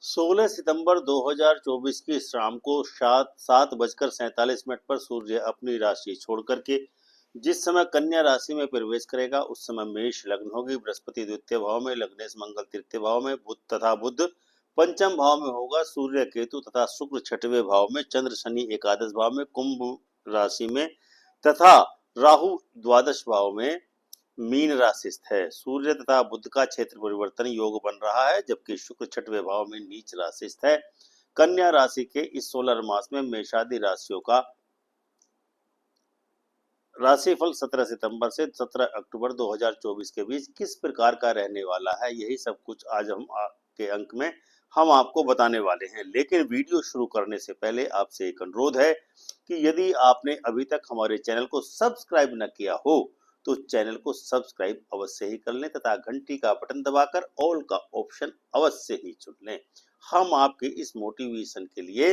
16 सितंबर 2024 की शाम को 7:47 पर सूर्य अपनी राशि छोड़ करके जिस समय कन्या राशि में प्रवेश करेगा उस समय मेष लग्न होगी। बृहस्पति द्वितीय भाव में, लग्नेश मंगल तृतीय भाव में, बुध पंचम भाव में होगा। सूर्य केतु तथा शुक्र छठवें भाव में, चंद्र शनि एकादश भाव में, कुंभ राशि में तथा राहु द्वादश भाव में मीन राशि है। सूर्य तथा बुध का क्षेत्र परिवर्तन योग बन रहा है, जबकि शुक्र छठवें भाव में नीच राशि है। कन्या राशि के इस सोलर मास में मेषादि राशियों का राशिफल 17 सितंबर से 17 अक्टूबर 2024 के बीच किस प्रकार का रहने वाला है, यही सब कुछ आज हम के अंक में हम आपको बताने वाले हैं। लेकिन वीडियो शुरू करने से पहले आपसे एक अनुरोध है कि यदि आपने अभी तक हमारे चैनल को सब्सक्राइब न किया हो तो चैनल को सब्सक्राइब अवश्य ही कर लें तथा घंटी का बटन दबाकर ऑल का ऑप्शन अवश्य ही चुन लें। हम आपके इस मोटिवेशन के लिए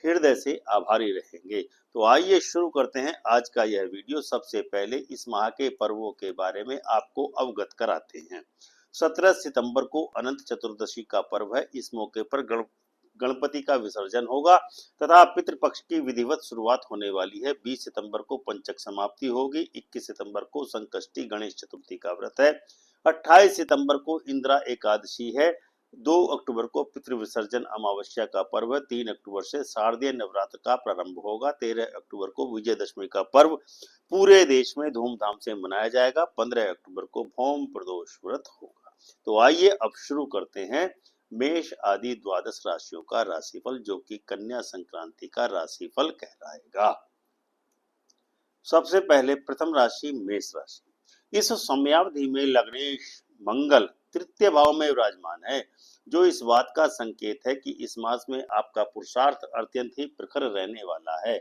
हृदय से आभारी रहेंगे। तो आइए शुरू करते हैं आज का यह वीडियो। सबसे पहले इस माह के पर्वों के बारे में आपको अवगत कराते हैं। 17 सितंबर को अनंत चतुर्दशी का पर्व है। इस मौके पर गणपति का विसर्जन होगा तथा पितृपक्ष की विधिवत शुरुआत होने वाली है। 20 सितंबर को पंचक समाप्ति होगी। 21 सितंबर को संकष्टी गणेश चतुर्थी का व्रत है। 28 सितंबर को इंदिरा एकादशी है। 2 अक्टूबर को पितृविसर्जन अमावस्या का पर्व है। 3 अक्टूबर से शारदीय नवरात्र का प्रारंभ होगा। 13 अक्टूबर को विजयदशमी का पर्व पूरे देश में धूमधाम से मनाया जाएगा। 15 अक्टूबर को भौम प्रदोष व्रत होगा। तो आइए अब शुरू करते हैं मेष आदि द्वादश राशियों का राशिफल, जो कि कन्या संक्रांति का राशिफल कहलाएगा। सबसे पहले प्रथम राशि मेष राशि। इस समयावधि में लग्नेश मंगल तृतीय भाव में विराजमान है, जो इस बात का संकेत है कि इस मास में आपका पुरुषार्थ अत्यंत ही प्रखर रहने वाला है।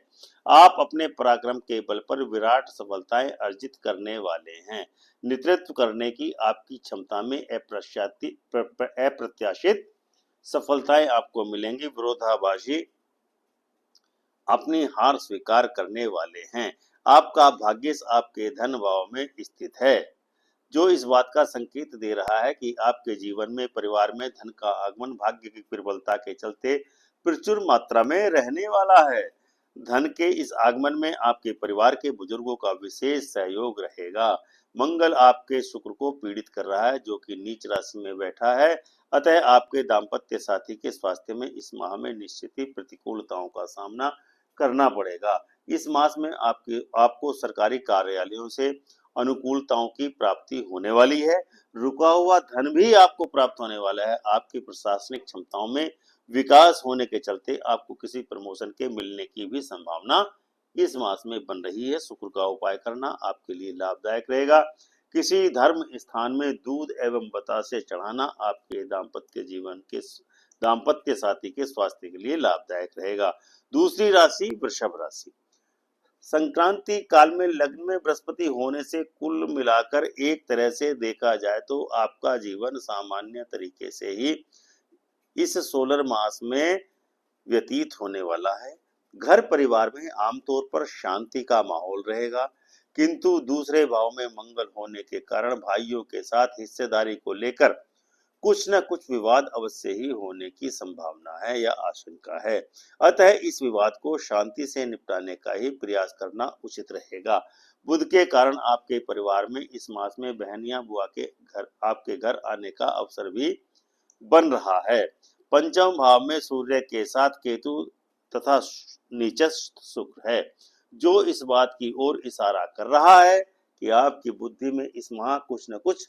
आप अपने पराक्रम के बल पर विराट सफलताएं अर्जित करने वाले हैं। नेतृत्व करने की आपकी क्षमता में अप्रत्याशित सफलताएं आपको मिलेंगी। विरोधाभासी अपनी हार स्वीकार करने वाले हैं। आपका भाग्य आपके धन भाव में स्थित है, जो इस बात का संकेत दे रहा है कि आपके जीवन में परिवार में धन का आगमन भाग्य की प्रबलता के चलते प्रचुर मात्रा में रहने वाला है। धन के इस आगमन में आपके परिवार के बुजुर्गों का विशेष सहयोग रहेगा। मंगल आपके शुक्र को पीड़ित कर रहा है, जो कि नीच राशि में बैठा है। अतः आपके दाम्पत्य साथी के स्वास्थ्य में इस माह में निश्चित ही प्रतिकूलताओं का सामना करना पड़ेगा। इस मास में आपको सरकारी कार्यालयों से अनुकूलताओं की प्राप्ति होने वाली है। रुका हुआ धन भी आपको प्राप्त होने वाला है। आपकी प्रशासनिक क्षमताओं में विकास होने के चलते आपको किसी प्रमोशन के मिलने की भी संभावना इस मास में बन रही है। शुक्र का उपाय करना आपके लिए लाभदायक रहेगा। किसी धर्म स्थान में दूध एवं बतासे चढ़ाना आपके दाम्पत्य साथी के स्वास्थ्य के लिए लाभदायक रहेगा। दूसरी राशि वृषभ राशि। संक्रांति काल में लग्न में बृहस्पति होने से कुल मिलाकर एक तरह से देखा जाए तो आपका जीवन सामान्य तरीके से ही इस सोलर मास में व्यतीत होने वाला है। घर परिवार में आमतौर पर शांति का माहौल रहेगा, किंतु दूसरे भाव में मंगल होने के कारण भाइयों के साथ हिस्सेदारी को लेकर कुछ न कुछ विवाद अवश्य ही होने की संभावना है या आशंका है। अतः इस विवाद को शांति से निपटाने का ही प्रयास करना उचित रहेगा। बुध के कारण आपके परिवार में इस मास में बहनियां बुआ के घर आपके घर आने का अवसर भी बन रहा है। पंचम भाव में सूर्य के साथ केतु तथा नीचस्थ शुक्र है, जो इस बात की ओर इशारा कर रहा है कि आपकी बुद्धि में इस माह कुछ न कुछ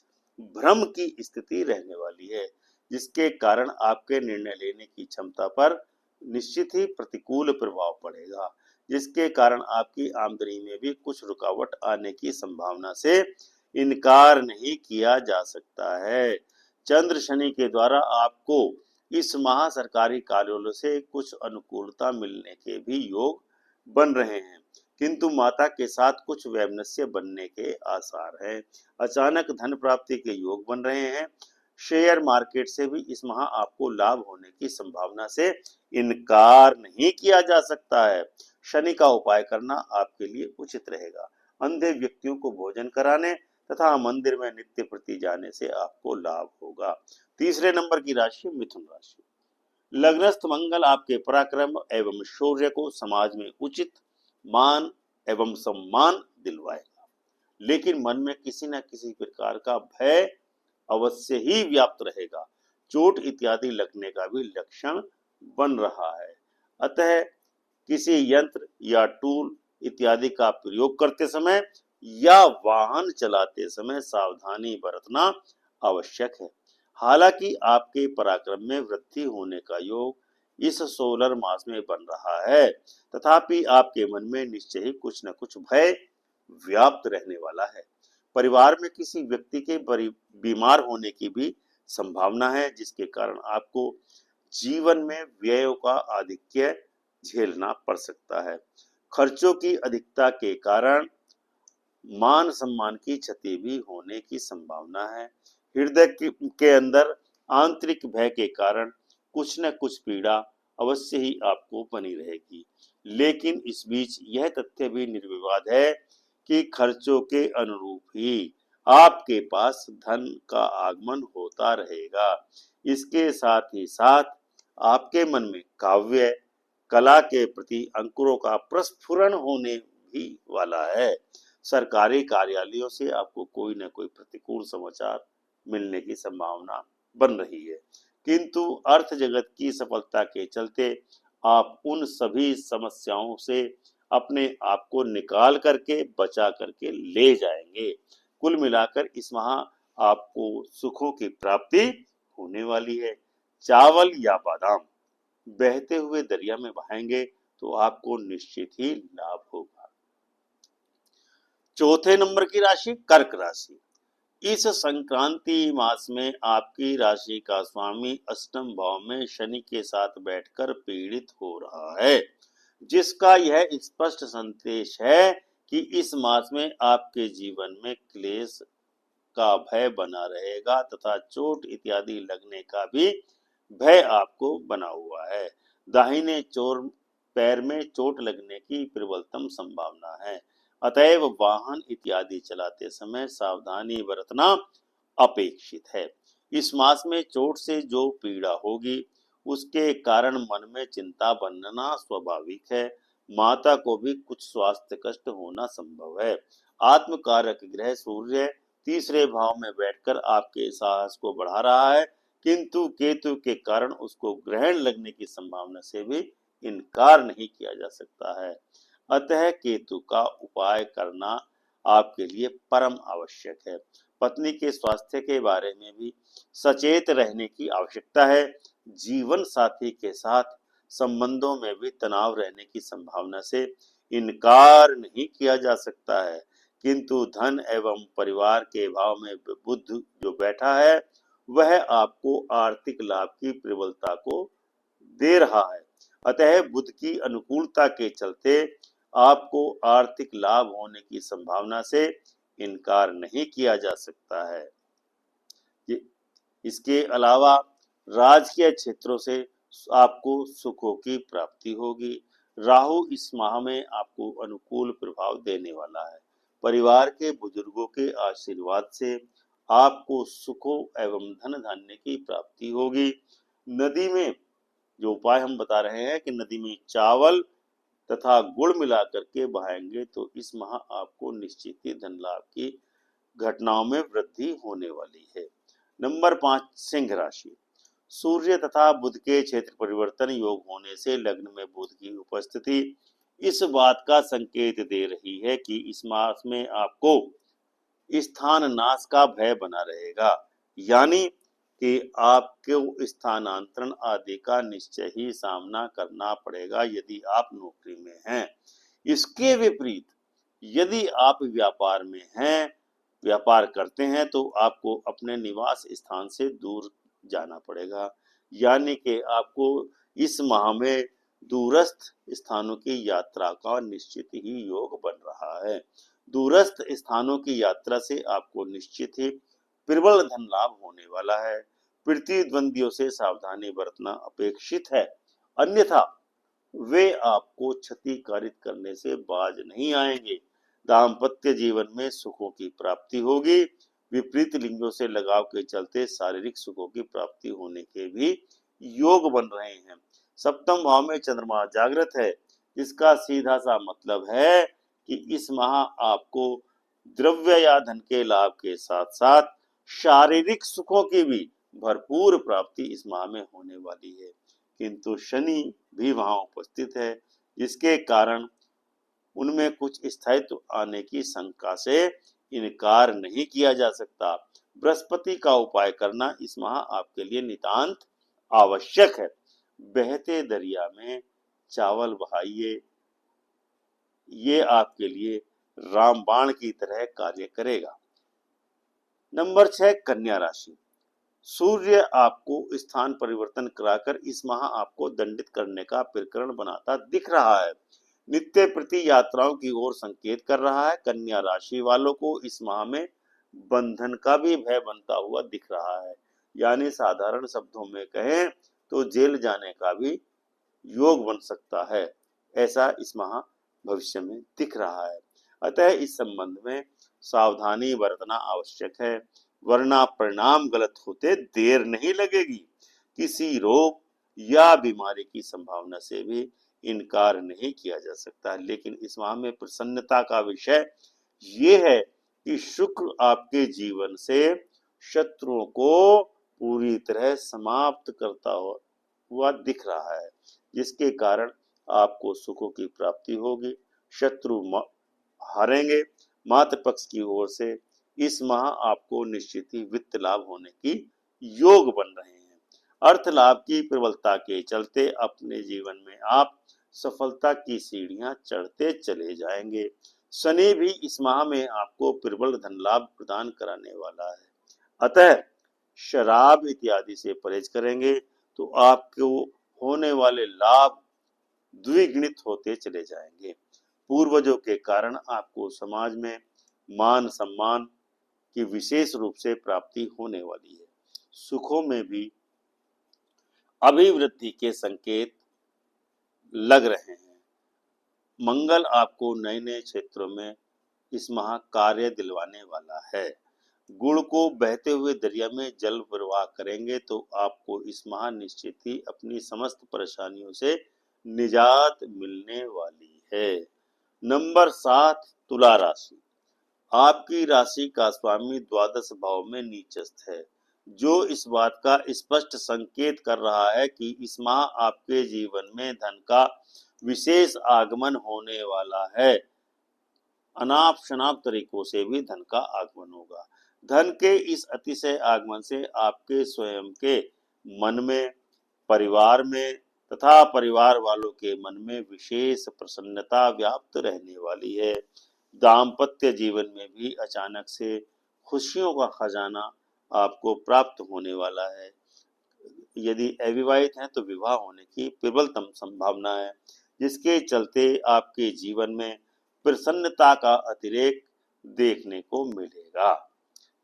भ्रम की स्थिति रहने वाली है, जिसके कारण आपके निर्णय लेने की क्षमता पर निश्चित ही प्रतिकूल प्रभाव पड़ेगा, जिसके कारण आपकी आमदनी में भी कुछ रुकावट आने की संभावना से इनकार नहीं किया जा सकता है। चंद्र शनि के द्वारा आपको इस माह सरकारी कार्यालयों से कुछ अनुकूलता मिलने के भी योग बन रहे हैं, किंतु माता के साथ कुछ वैमनस्य बनने के आसार हैं। अचानक धन प्राप्ति के योग बन रहे हैं। शेयर मार्केट से भी इस माह आपको लाभ होने की संभावना से इनकार नहीं किया जा सकता है। शनि का उपाय करना आपके लिए उचित रहेगा। अंधे व्यक्तियों को भोजन कराने तथा मंदिर में नित्य प्रति जाने से आपको लाभ होगा। तीसरे नंबर की राशि मिथुन राशि। लग्नस्थ मंगल आपके पराक्रम एवं शौर्य को समाज में उचित मान एवं सम्मान दिलवाएगा, लेकिन मन में किसी न किसी प्रकार का भय अवश्य ही व्याप्त रहेगा। चोट इत्यादि लगने का भी लक्षण बन रहा है। अतः किसी यंत्र या टूल इत्यादि का प्रयोग करते समय या वाहन चलाते समय सावधानी बरतना आवश्यक है। हालांकि आपके पराक्रम में वृद्धि होने का योग इस सोलर मास में बन रहा है, तथापि आपके मन में निश्चय ही कुछ न कुछ भय व्याप्त रहने वाला है। परिवार में किसी व्यक्ति के बीमार होने की भी संभावना है, जिसके कारण आपको जीवन में व्ययों का आधिक्य झेलना पड़ सकता है। खर्चों की अधिकता के कारण मान सम्मान की क्षति भी होने की संभावना है। हृदय के अंदर आंतरिक भय के कारण कुछ न कुछ पीड़ा अवश्य ही आपको बनी रहेगी, लेकिन इस बीच यह तथ्य भी निर्विवाद है कि खर्चों के अनुरूप ही आपके पास धन का आगमन होता रहेगा। इसके साथ ही साथ आपके मन में काव्य कला के प्रति अंकुरों का प्रस्फुरण होने भी वाला है। सरकारी कार्यालयों से आपको कोई न कोई प्रतिकूल समाचार मिलने की संभावना बन रही है, किंतु अर्थ जगत की सफलता के चलते आप उन सभी समस्याओं से अपने आप को निकाल करके बचा करके ले जाएंगे। कुल मिलाकर इस माह आपको सुखों की प्राप्ति होने वाली है। चावल या बादाम बहते हुए दरिया में बहाएंगे तो आपको निश्चित ही लाभ होगा। चौथे नंबर की राशि कर्क राशि। इस संक्रांति मास में आपकी राशि का स्वामी अष्टम भाव में शनि के साथ बैठकर पीड़ित हो रहा है, जिसका यह स्पष्ट संदेश है कि इस मास में आपके जीवन में क्लेश का भय बना रहेगा तथा चोट इत्यादि लगने का भी भय आपको बना हुआ है। दाहिने पैर में चोट लगने की प्रबलतम संभावना है। अतएव वाहन इत्यादि चलाते समय सावधानी बरतना अपेक्षित है। इस मास में चोट से जो पीड़ा होगी उसके कारण मन में चिंता बनना स्वाभाविक है। माता को भी कुछ स्वास्थ्य कष्ट होना संभव है। आत्मकारक ग्रह सूर्य तीसरे भाव में बैठकर आपके साहस को बढ़ा रहा है, किंतु केतु के कारण उसको ग्रहण लगने की संभावना से भी इनकार नहीं किया जा सकता है। अतः केतु का उपाय करना आपके लिए परम आवश्यक है। पत्नी के स्वास्थ्य के बारे में भी सचेत रहने की आवश्यकता है। जीवन साथी के साथ संबंधों में भी तनाव रहने की संभावना से इनकार नहीं किया जा सकता है, किंतु धन एवं परिवार के भाव में बुध जो बैठा है वह आपको आर्थिक लाभ की प्रबलता को दे रहा है। अतः बुध की अनुकूलता के चलते आपको आर्थिक लाभ होने की संभावना से इनकार नहीं किया जा सकता है। इसके अलावा राजकीय क्षेत्रों से आपको सुखों की प्राप्ति होगी। राहु इस माह में आपको अनुकूल प्रभाव देने वाला है। परिवार के बुजुर्गों के आशीर्वाद से आपको सुखों एवं धन धान्य की प्राप्ति होगी। नदी में जो उपाय हम बता रहे हैं कि नदी में चावल तथा गुड़ मिलाकर के बहाएंगे तो इस माह आपको निश्चित ही धन लाभ की घटनाओं में वृद्धि होने वाली है। नंबर 5 सिंह राशि। सूर्य तथा बुध के क्षेत्र परिवर्तन योग होने से लग्न में बुध की उपस्थिति इस बात का संकेत दे रही है कि इस मास में आपको स्थान नाश का भय बना रहेगा, यानी कि आपको स्थानांतरण आदि का निश्चय ही सामना करना पड़ेगा यदि आप नौकरी में हैं। इसके विपरीत यदि आप व्यापार में हैं, व्यापार करते हैं तो आपको अपने निवास स्थान से दूर जाना पड़ेगा, यानी कि आपको इस माह में दूरस्थ स्थानों की यात्रा का निश्चित ही योग बन रहा है। दूरस्थ स्थानों की यात्रा से आपको निश्चित ही प्रबल धन लाभ होने वाला है। प्रतिद्वंदियों से सावधानी बरतना अपेक्षित है, अन्यथा वे आपको क्षति कारित करने से बाज नहीं आएंगे। दाम्पत्य जीवन में सुखों की प्राप्ति होगी। विपरीत लिंगों से लगाव के चलते शारीरिक सुखों की प्राप्ति होने के भी योग बन रहे हैं। सप्तम भाव में चंद्रमा जागृत है, जिसका सीधा सा मतलब है कि इस माह आपको द्रव्य या धन के लाभ के साथ साथ शारीरिक सुखों की भी भरपूर प्राप्ति इस माह में होने वाली है। किंतु शनि भी वहां उपस्थित है, जिसके कारण उनमें कुछ स्थायित्व आने की शंका से इनकार नहीं किया जा सकता। बृहस्पति का उपाय करना इस माह आपके लिए नितांत आवश्यक है। बहते दरिया में चावल बहाइए, ये आपके लिए रामबाण की तरह कार्य करेगा। नंबर 6, कन्या राशि। सूर्य आपको स्थान परिवर्तन कराकर इस माह आपको दंडित करने का प्रकरण बनाता दिख रहा है। नित्य प्रति यात्राओं की ओर संकेत कर रहा है। कन्या राशि वालों को इस माह में बंधन का भी भय बनता हुआ दिख रहा है, यानी साधारण शब्दों में कहें तो जेल जाने का भी योग बन सकता है, ऐसा इस माह भविष्य में दिख रहा है। अतः इस संबंध में सावधानी बरतना आवश्यक है, वरना परिणाम गलत होते देर नहीं लगेगी। किसी रोग या बीमारी की संभावना से भी इनकार नहीं किया जा सकता। लेकिन इस माह में प्रसन्नता का विषय ये है कि शुक्र आपके जीवन से शत्रुओं को पूरी तरह समाप्त करता हुआ दिख रहा है, जिसके कारण आपको सुखों की प्राप्ति होगी, शत्रु हारेंगे। मातृ पक्ष की ओर से इस माह आपको निश्चित ही वित्त लाभ होने की योग बन रहे हैं। अर्थ लाभ की प्रबलता के चलते अपने जीवन में आप सफलता की सीढ़ियां चढ़ते चले जाएंगे। शनि भी इस माह में आपको प्रबल धन लाभ प्रदान कराने वाला है। अतः शराब इत्यादि से परहेज करेंगे तो आपको होने वाले लाभ द्विगुणित होते चले जाएंगे। पूर्वजों के कारण आपको समाज में मान सम्मान की विशेष रूप से प्राप्ति होने वाली है। सुखों में भी अभिवृद्धि के संकेत लग रहे हैं। मंगल आपको नए नए क्षेत्रों में इस माह कार्य दिलवाने वाला है। गुड़ को बहते हुए दरिया में जल प्रवाह करेंगे तो आपको इस माह निश्चित ही अपनी समस्त परेशानियों से निजात मिलने वाली है। नंबर 7, तुला राशि। आपकी राशि का स्वामी द्वादश भाव में नीचस्थ है, जो इस बात का स्पष्ट संकेत कर रहा है कि इस माह आपके जीवन में धन का विशेष आगमन होने वाला है। अनाप शनाप तरीकों से भी धन का आगमन होगा। धन के इस अतिशय आगमन से आपके स्वयं के मन में, परिवार में तथा परिवार वालों के मन में विशेष प्रसन्नता व्याप्त रहने वाली है। दाम्पत्य जीवन में भी अचानक से खुशियों का खजाना आपको प्राप्त होने वाला है। यदि अविवाहित हैं तो विवाह होने की प्रबलतम संभावना है, जिसके चलते आपके जीवन में प्रसन्नता का अतिरेक देखने को मिलेगा।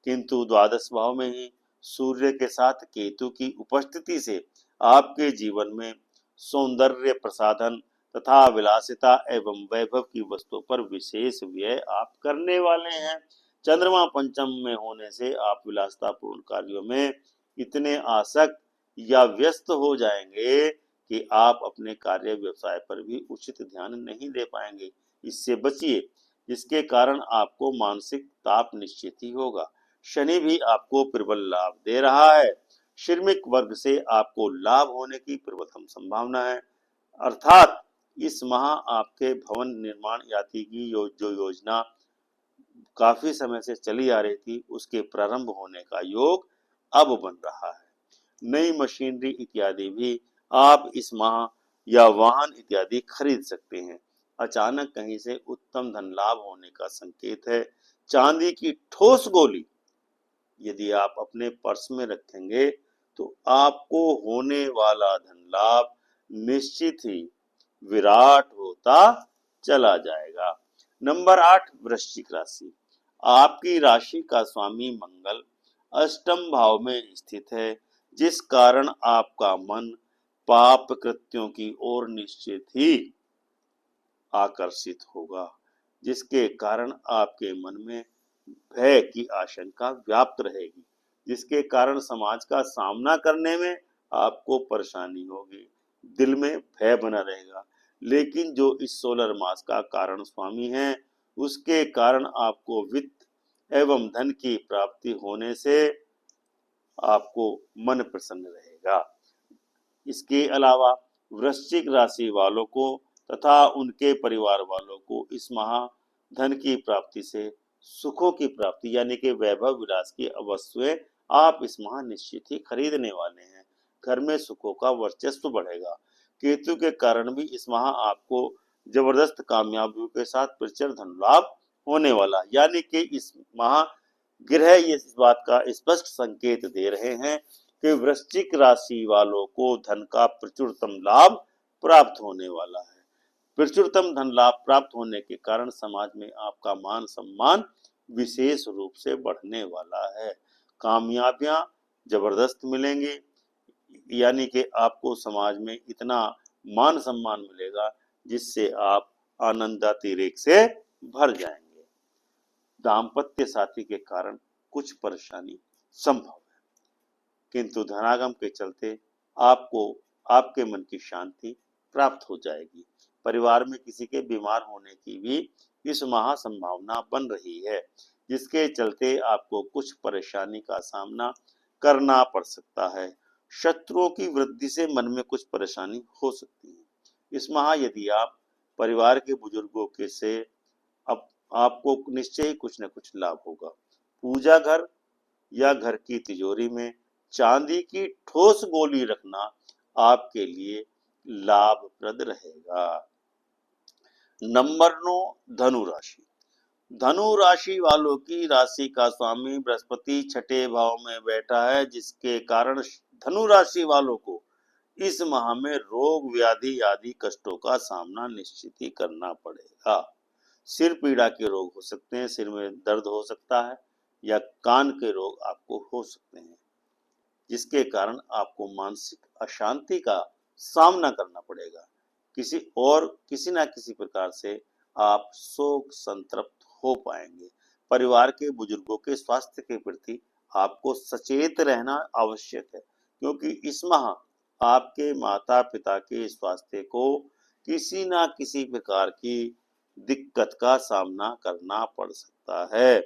किंतु द्वादश भाव में ही सूर्य के साथ केतु की उपस्थिति से आपके जीवन में सौंदर्य प्रसाधन तथा विलासिता एवं वैभव की वस्तुओं पर विशेष व्यय आप करने वाले हैं। चंद्रमा पंचम में होने से आप विलासितापूर्ण कार्यों में इतने आसक्त या व्यस्त हो जाएंगे कि आप अपने कार्य व्यवसाय पर भी उचित ध्यान नहीं दे पाएंगे। इससे बचिए, जिसके कारण आपको मानसिक ताप निश्चित ही होगा। शनि भी आपको प्रबल लाभ दे रहा है। श्रमिक वर्ग से आपको लाभ होने की प्रबलतम संभावना है। अर्थात इस माह आपके भवन निर्माण यात्री की जो योजना काफी समय से चली आ रही थी, उसके प्रारंभ होने का योग अब बन रहा है। नई मशीनरी इत्यादि भी आप इस माह या वाहन इत्यादि खरीद सकते हैं। अचानक कहीं से उत्तम धन लाभ होने का संकेत है। चांदी की ठोस गोली यदि आप अपने पर्स में रखेंगे तो आपको होने वाला धन लाभ निश्चित ही विराट होता चला जाएगा। नंबर 8, वृश्चिक राशि। आपकी राशि का स्वामी मंगल अष्टम भाव में स्थित है, जिस कारण आपका मन पाप कृत्यों की ओर निश्चित ही आकर्षित होगा, जिसके कारण आपके मन में भय की आशंका व्याप्त रहेगी, जिसके कारण समाज का सामना करने में आपको परेशानी होगी, दिल में भय बना रहेगा। लेकिन जो इस सोलर मास का कारण स्वामी है, उसके कारण आपको वित्त एवं धन की प्राप्ति होने से आपको मन प्रसन्न रहेगा। इसके अलावा वृश्चिक राशि वालों को तथा उनके परिवार वालों को इस माह धन की प्राप्ति से सुखों की प्राप्ति यानी कि वैभव विलास की वस्तुएं आप इस माह निश्चित ही खरीदने वाले हैं। घर में सुखों का वर्चस्व बढ़ेगा। केतु के कारण भी इस माह आपको जबरदस्त कामयाबियों के साथ प्रचुर धन लाभ होने वाला, यानी कि इस माह ग्रह इस बात का स्पष्ट संकेत दे रहे हैं कि वृश्चिक राशि वालों को धन का प्रचुरतम लाभ प्राप्त होने वाला है। प्रचुरतम धन लाभ प्राप्त होने के कारण समाज में आपका मान सम्मान विशेष रूप से बढ़ने वाला है। कामयाबियां जबरदस्त मिलेंगी, यानी कि आपको समाज में इतना मान सम्मान मिलेगा जिससे आप आनंदातिरेक से भर जाएंगे। दाम्पत्य साथी के कारण कुछ परेशानी संभव है, किंतु धनागम के चलते आपको आपके मन की शांति प्राप्त हो जाएगी। परिवार में किसी के बीमार होने की भी इस माह संभावना बन रही है, जिसके चलते आपको कुछ परेशानी का सामना करना पड़ सकता है। शत्रुओं की वृद्धि से मन में कुछ परेशानी हो सकती है। इस माह यदि आप परिवार के बुजुर्गों के से अब आपको निश्चय ही कुछ न कुछ लाभ होगा। पूजा घर या घर की तिजोरी में चांदी की ठोस गोली रखना आपके लिए लाभप्रद रहेगा। नंबर 9, धनु राशि। धनु राशि वालों की राशि का स्वामी बृहस्पति छठे भाव में बैठा है, जिसके कारण धनु राशि वालों को इस माह में रोग व्याधि आदि कष्टों का सामना निश्चित ही करना पड़ेगा। सिर पीड़ा के रोग हो सकते हैं, सिर में दर्द हो सकता है या कान के रोग आपको हो सकते हैं, जिसके कारण आपको मानसिक अशांति का सामना करना पड़ेगा। किसी ना किसी प्रकार से आप शोक संतप्त हो पाएंगे। परिवार के बुजुर्गों के स्वास्थ्य के प्रति आपको सचेत रहना आवश्यक है, क्योंकि इस माह आपके माता पिता के स्वास्थ्य को किसी ना किसी प्रकार की दिक्कत का सामना करना पड़ सकता है।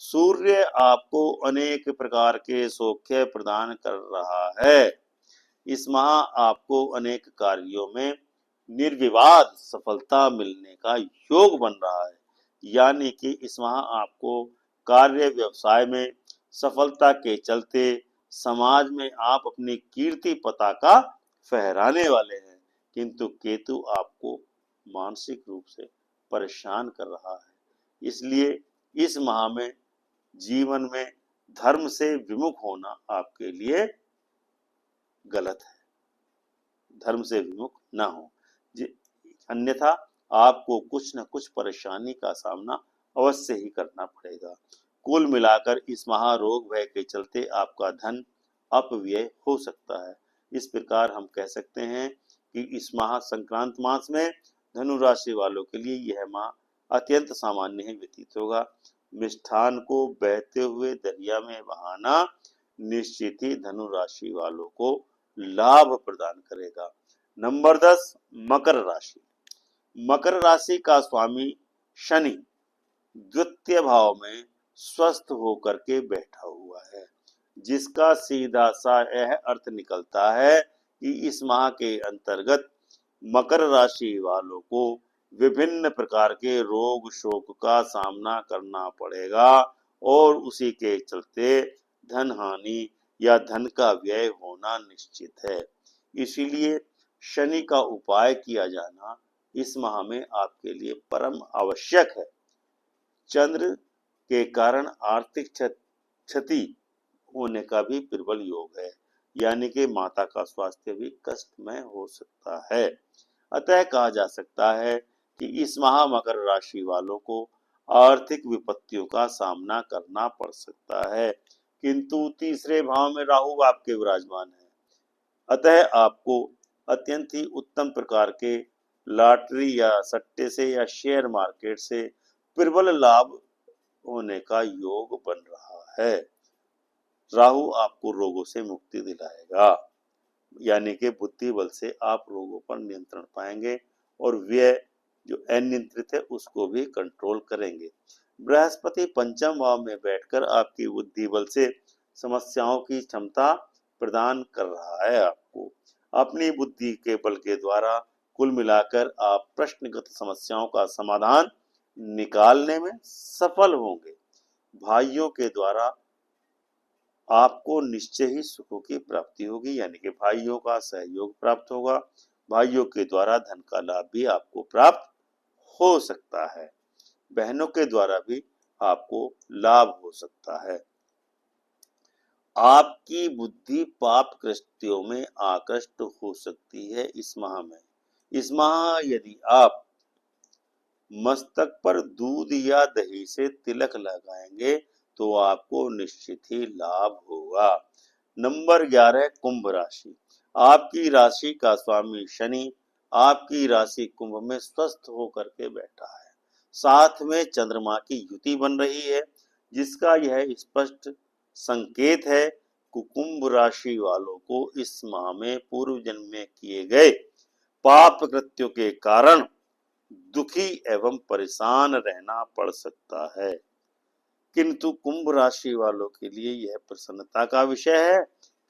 सूर्य आपको अनेक प्रकार के सौख्य प्रदान कर रहा है। इस माह आपको अनेक कार्यों में निर्विवाद सफलता मिलने का योग बन रहा है, यानी कि इस माह आपको कार्य व्यवसाय में सफलता के चलते समाज में आप अपनी कीर्ति पताका फहराने वाले हैं। किंतु केतु आपको मानसिक रूप से परेशान कर रहा है, इसलिए इस माह में जीवन में धर्म से विमुख होना आपके लिए गलत है। धर्म से विमुख ना हो, अन्यथा आपको कुछ न कुछ परेशानी का सामना अवश्य ही करना पड़ेगा। कुल मिलाकर इस माह रोग भय के चलते आपका धन अपव्यय हो सकता है। इस प्रकार हम कह सकते हैं कि इस माह संक्रांत मास में धनु राशि वालों के लिए यह माह अत्यंत सामान्य ही व्यतीत होगा। मिष्ठान को बहते हुए दरिया में बहाना निश्चित ही धनु राशि वालों को लाभ प्रदान करेगा। नंबर 10, मकर राशि। मकर राशि का स्वामी शनि द्वितीय भाव में स्वस्थ होकर के बैठा हुआ है, जिसका सीधा सा यह अर्थ निकलता है कि इस माह के अंतर्गत मकर राशि वालों को विभिन्न प्रकार के रोग शोक का सामना करना पड़ेगा और उसी के चलते धन हानि या धन का व्यय होना निश्चित है। इसीलिए शनि का उपाय किया जाना इस माह में आपके लिए परम आवश्यक है। चंद्र के कारण आर्थिक क्षति होने का भी प्रबल योग है, यानी कि माता का स्वास्थ्य भी कष्टमय हो सकता है। अतः कहा जा सकता है कि इस माह मकर राशि वालों को आर्थिक विपत्तियों का सामना करना पड़ सकता है, किंतु तीसरे भाव में राहु आपके विराजमान है। अतः आपको अत्यंत ही उत्तम प्रकार के लॉटरी या सट्टे से या शेयर मार्केट से प्रबल लाभ होने का योग बन रहा है। राहु आपको रोगों से मुक्ति दिलाएगा। यानी कि बुद्धि बल से आप रोगों पर नियंत्रण पाएंगे और व्यय जो अनियंत्रित है उसको भी कंट्रोल करेंगे। बृहस्पति पंचम भाव में बैठकर आपकी बुद्धि बल से समस्याओं की क्षमता प्रदान कर रहा है आपको। अपनी बुद्धि के बल के द्वारा कुल मिलाकर आप प्रश्नगत समस्याओं का समाधान निकालने में सफल होंगे। भाइयों के द्वारा आपको निश्चय ही सुखों की प्राप्ति होगी, यानी कि भाइयों का सहयोग प्राप्त होगा। भाइयों के द्वारा धन का लाभ भी आपको प्राप्त हो सकता है। बहनों के द्वारा भी आपको लाभ हो सकता है। आपकी बुद्धि पाप कृत्यों में आकृष्ट हो सकती है इस माह में। इस माह यदि आप मस्तक पर दूध या दही से तिलक लगाएंगे तो आपको निश्चित ही लाभ होगा। नंबर 11 कुंभ राशि। आपकी राशि का स्वामी शनि आपकी राशि कुंभ में स्वस्थ होकर के बैठा है। साथ में चंद्रमा की युति बन रही है, जिसका यह स्पष्ट संकेत है कि कुंभ राशि वालों को इस माह में पूर्व जन्म में किए गए पाप कृत्यों के कारण दुखी एवं परेशान रहना पड़ सकता है। किंतु कुंभ राशि वालों के लिए यह प्रसन्नता का विषय है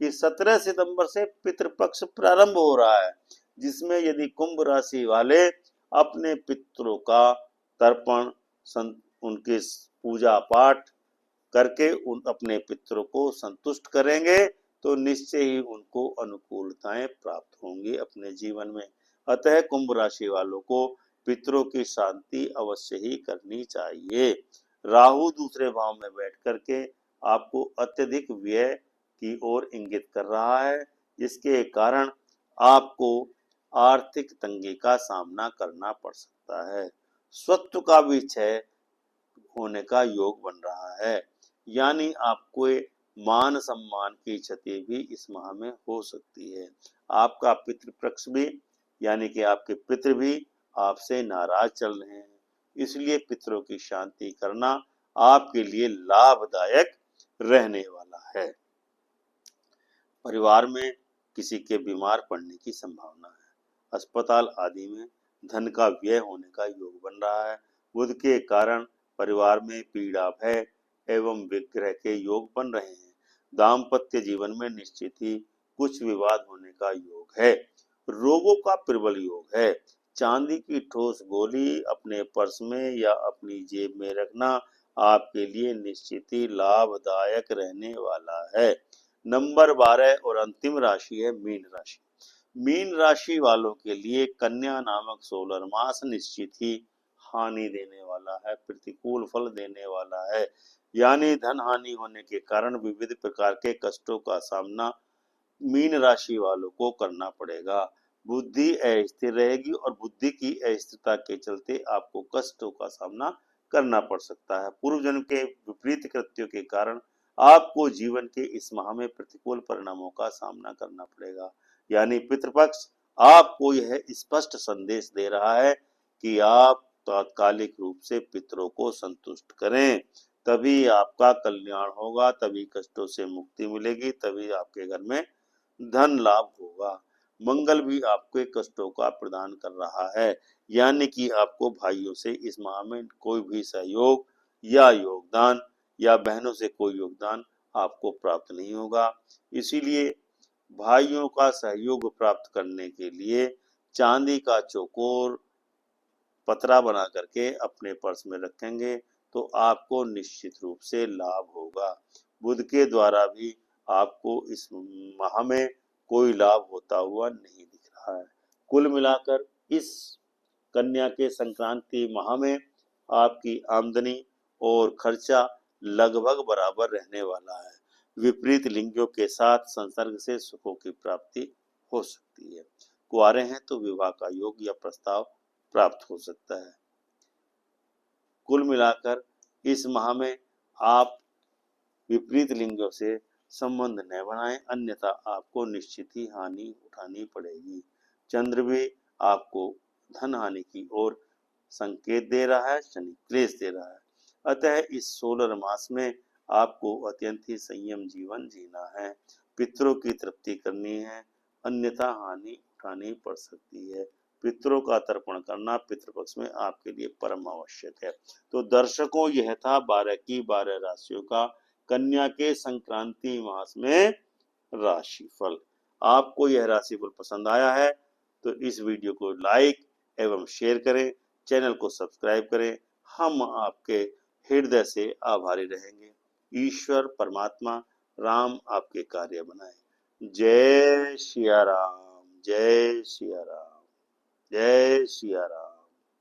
कि 17 सितंबर से पितृपक्ष प्रारंभ हो रहा है, जिसमें यदि कुंभ राशि वाले अपने पितरों का तर्पण उनके पूजा पाठ करके उन अपने पितरों को संतुष्ट करेंगे तो निश्चय ही उनको अनुकूलताएं प्राप्त होंगी अपने जीवन में। अतः कुंभ राशि वालों को पितरों की शांति अवश्य ही करनी चाहिए। राहु दूसरे भाव में बैठ करके आपको अत्यधिक व्यय की ओर इंगित कर रहा है, जिसके कारण आपको आर्थिक तंगी का सामना करना पड़ सकता है। स्वत्व का भी क्षय होने का योग बन रहा है, यानी आपको मान सम्मान की क्षति भी इस माह में हो सकती है। आपका पितृपक्ष भी यानी कि आपके पितृ भी आपसे नाराज चल रहे हैं, इसलिए पितरों की शांति करना आपके लिए लाभदायक रहने वाला है। परिवार में किसी के बीमार पड़ने की संभावना है। अस्पताल आदि में धन का व्यय होने का योग बन रहा है। बुध के कारण परिवार में पीड़ा, भय एवं विग्रह के योग बन रहे हैं। दाम्पत्य जीवन में निश्चित ही कुछ विवाद होने का योग है। रोगों का प्रबल योग है। चांदी की ठोस गोली अपने पर्स में या अपनी जेब में रखना आपके लिए निश्चित ही लाभदायक रहने वाला है। नंबर 12 और अंतिम राशि है मीन राशि। मीन राशि वालों के लिए कन्या नामक सोलर मास निश्चित ही हानि देने वाला है, प्रतिकूल फल देने वाला है। यानी धन हानि होने के कारण विविध प्रकार के कष्टों का सामना मीन राशि वालों को करना पड़ेगा। बुद्धि अस्थिर रहेगी और बुद्धि की अस्थिरता के चलते आपको कष्टों का सामना करना पड़ सकता है। पूर्व जन्म के विपरीत कृत्यों के कारण आपको जीवन के इस माह में प्रतिकूल परिणामों का सामना करना पड़ेगा। यानी पितृपक्ष आपको यह स्पष्ट संदेश दे रहा है कि आप तात्कालिक रूप से पितरों को संतुष्ट करें, तभी आपका कल्याण होगा, तभी कष्टों से मुक्ति मिलेगी, तभी आपके घर में धन लाभ होगा। मंगल भी आपको कष्टों का प्रदान कर रहा है, यानी कि आपको भाइयों से इस माह में कोई भी सहयोग या योगदान या बहनों से कोई योगदान आपको प्राप्त नहीं होगा। इसीलिए भाइयों का सहयोग प्राप्त करने के लिए चांदी का चौकोर पतरा बना करके अपने पर्स में रखेंगे तो आपको निश्चित रूप से लाभ होगा। बुध के द्वारा भी आपको इस माह में कोई लाभ होता हुआ नहीं दिख रहा है। कुल मिलाकर इस कन्या के संक्रांति माह में आपकी आमदनी और खर्चा लगभग बराबर रहने वाला है। विपरीत लिंगों के साथ संसर्ग से सुखों की प्राप्ति हो सकती है। कुंवारे हैं तो विवाह का योग या प्रस्ताव प्राप्त हो सकता है। कुल मिलाकर इस माह में आप विपरीत लिंगों से संबंध न बनाएं, अन्यथा आपको निश्चित ही हानि उठानी पड़ेगी। चंद्र भी आपको धन हानि की ओर संकेत दे रहा है, शनि क्लेश दे रहा है। अतः इस सोलर मास में आपको अत्यंत ही संयम जीवन जीना है, पितरों की तृप्ति करनी है, अन्यथा हानि उठानी पड़ सकती है। पितरों का तर्पण करना पितृपक्ष में आपके लिए परम आवश्यक है। तो दर्शकों, यह था 12 की 12 राशियों का कन्या के संक्रांति मास में राशिफल। आपको यह राशिफल पसंद आया है तो इस वीडियो को लाइक एवं शेयर करें, चैनल को सब्सक्राइब करें। हम आपके हृदय से आभारी रहेंगे। ईश्वर परमात्मा राम आपके कार्य बनाए। जय सिया राम, जय सिया राम, जय सिया राम।